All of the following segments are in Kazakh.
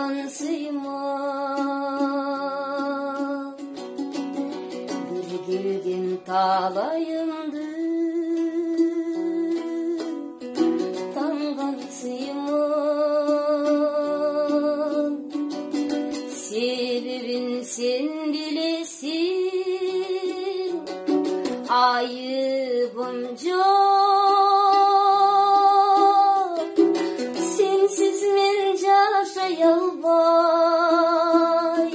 қалған сыймай бір келген талайымды танған сыймай себебін сен білесің айыбым жоқ сенсіз мен жашай албай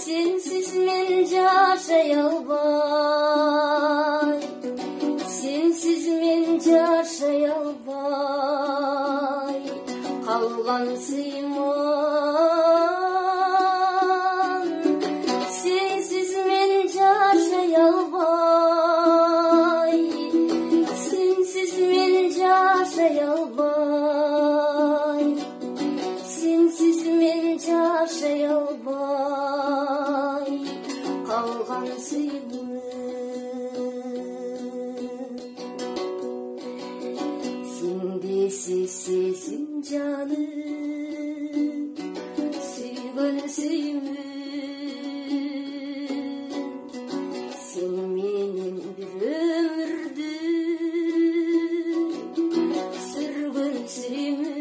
сенсіз мен жашай албай сенсіз мен жашай албай қалған сыймай сенсіз мен жашай албай сенсіз мен жашай албай сенсіз мен жашай албай қалған сыймай сендесіз сезім жаным сүйген сүймін сен менен бір өмірді сүргін сүймін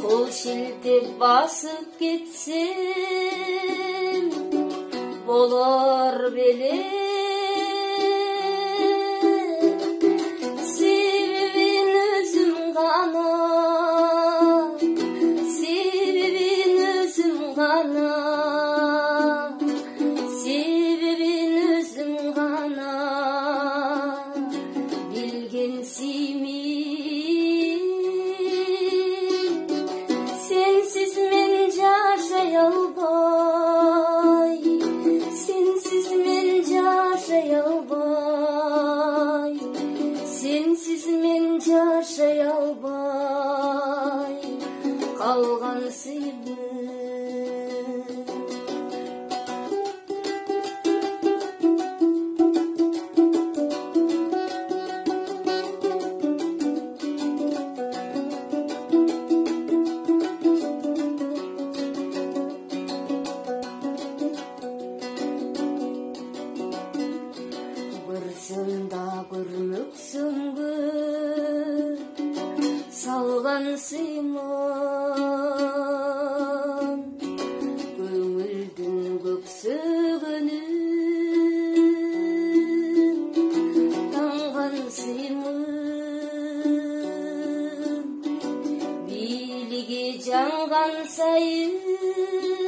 қол шілтеп басып кетсем болар белем себебін өзім ғана себебін өзім ғана себебін өзім ғана білген сүймей сенсіз мен жашай албай сенсіз мен жашай албай сенсіз мен жашай албай қалған сыймай Барсында көрмөксүңгү салган сыйман көңүлдүн көксөгөнүн таңган сыймын бийлиги жанган сайын